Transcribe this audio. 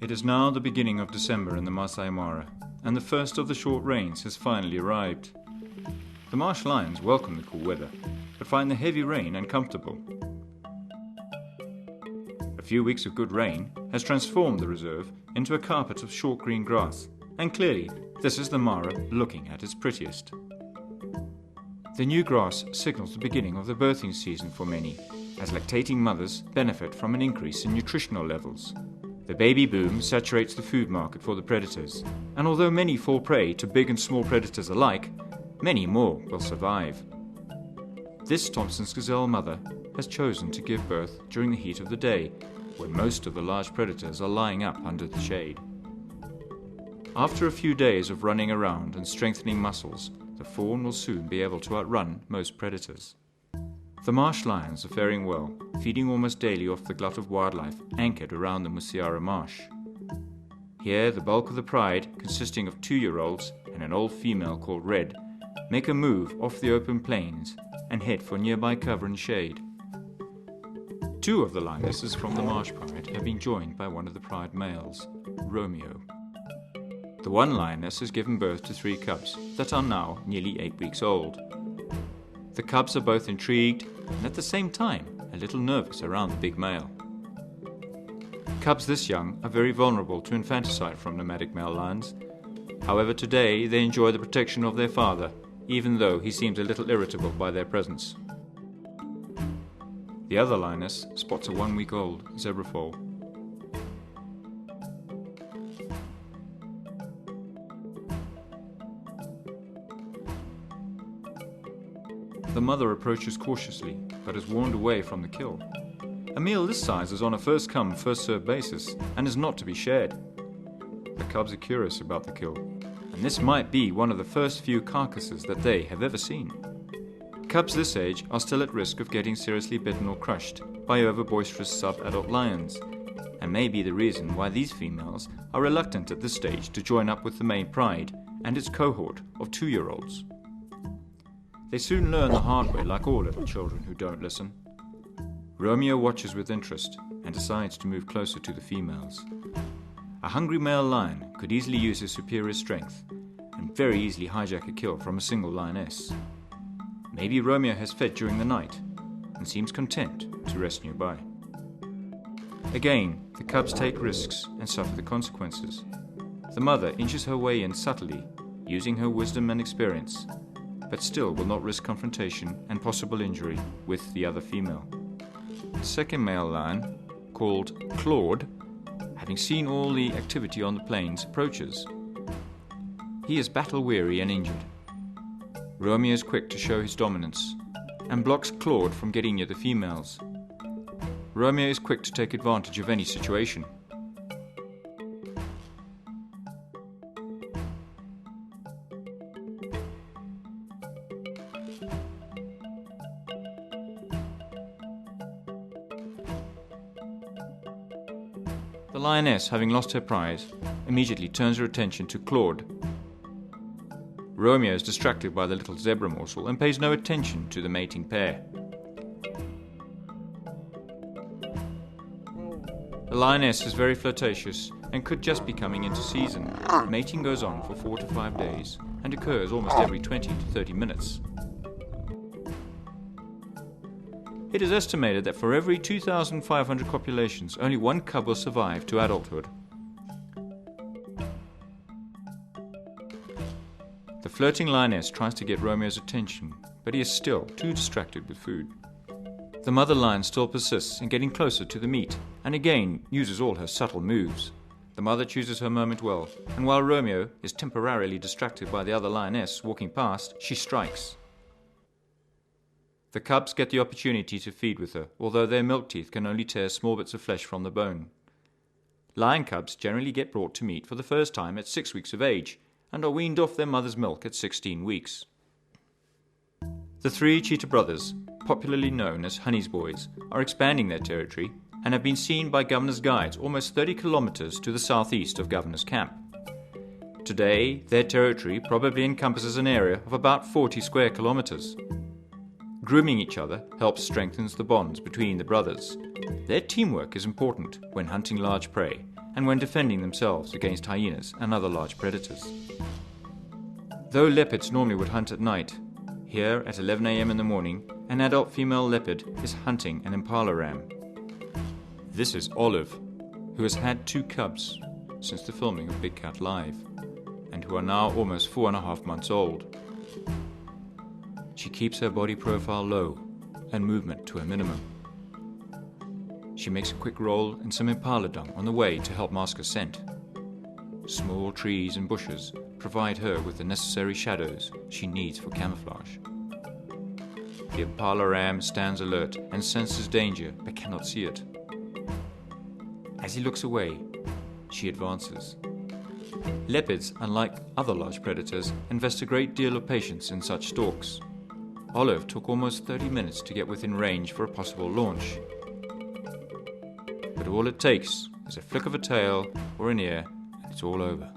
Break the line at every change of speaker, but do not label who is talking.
It is now the beginning of December in the Masai Mara, and the first of the short rains has finally arrived. The marsh lions welcome the cool weather, but find the heavy rain uncomfortable. A few weeks of good rain has transformed the reserve into a carpet of short green grass, and clearly this is the Mara looking at its prettiest. The new grass signals the beginning of the birthing season for many, as lactating mothers benefit from an increase in nutritional levels. The baby boom saturates the food market for the predators, and although many fall prey to big and small predators alike, many more will survive. This Thomson's gazelle mother has chosen to give birth during the heat of the day, when most of the large predators are lying up under the shade. After a few days of running around and strengthening muscles, the fawn will soon be able to outrun most predators. The marsh lions are faring well, feeding almost daily off the glut of wildlife anchored around the Musiara marsh. Here, the bulk of the pride, consisting of 2-year-olds and an old female called Red, make a move off the open plains and head for nearby cover and shade. 2 of the lionesses from the marsh pride have been joined by one of the pride males, Romeo. The one lioness has given birth to 3 cubs that are now nearly 8 weeks old. The cubs are both intrigued and at the same time a little nervous around the big male. Cubs this young are very vulnerable to infanticide from nomadic male lions. However, today they enjoy the protection of their father, even though he seems a little irritable by their presence. The other lioness spots a 1-week-old zebra foal. The mother approaches cautiously, but is warned away from the kill. A meal this size is on a first-come, first-served basis, and is not to be shared. The cubs are curious about the kill, and this might be one of the first few carcasses that they have ever seen. Cubs this age are still at risk of getting seriously bitten or crushed by over-boisterous sub-adult lions, and may be the reason why these females are reluctant at this stage to join up with the main pride and its cohort of 2-year-olds. They soon learn the hard way, like all little children who don't listen. Romeo watches with interest and decides to move closer to the females. A hungry male lion could easily use his superior strength and very easily hijack a kill from a single lioness. Maybe Romeo has fed during the night and seems content to rest nearby. Again, the cubs take risks and suffer the consequences. The mother inches her way in subtly, using her wisdom and experience, but still will not risk confrontation and possible injury with the other female. The second male lion, called Claude, having seen all the activity on the plains, approaches. He is battle-weary and injured. Romeo is quick to show his dominance and blocks Claude from getting near the females. Romeo is quick to take advantage of any situation. The lioness, having lost her prize, immediately turns her attention to Claude. Romeo is distracted by the little zebra morsel and pays no attention to the mating pair. The lioness is very flirtatious and could just be coming into season. Mating goes on for 4 to 5 days and occurs almost every 20 to 30 minutes. It is estimated that for every 2,500 copulations, only 1 cub will survive to adulthood. The flirting lioness tries to get Romeo's attention, but he is still too distracted with food. The mother lion still persists in getting closer to the meat, and again uses all her subtle moves. The mother chooses her moment well, and while Romeo is temporarily distracted by the other lioness walking past, she strikes. The cubs get the opportunity to feed with her, although their milk teeth can only tear small bits of flesh from the bone. Lion cubs generally get brought to meat for the first time at 6 weeks of age, and are weaned off their mother's milk at 16 weeks. The 3 cheetah brothers, popularly known as Honey's Boys, are expanding their territory and have been seen by Governor's guides almost 30 kilometers to the southeast of Governor's camp. Today, their territory probably encompasses an area of about 40 square kilometers. Grooming each other helps strengthen the bonds between the brothers. Their teamwork is important when hunting large prey, and when defending themselves against hyenas and other large predators. Though leopards normally would hunt at night, here at 11 a.m. in the morning, an adult female leopard is hunting an impala ram. This is Olive, who has had 2 cubs since the filming of Big Cat Live, and who are now almost 4.5 months old. She keeps her body profile low and movement to a minimum. She makes a quick roll in some impala dung on the way to help mask her scent. Small trees and bushes provide her with the necessary shadows she needs for camouflage. The impala ram stands alert and senses danger but cannot see it. As he looks away, she advances. Leopards, unlike other large predators, invest a great deal of patience in such stalks. Olive took almost 30 minutes to get within range for a possible launch. But all it takes is a flick of a tail or an ear, and it's all over.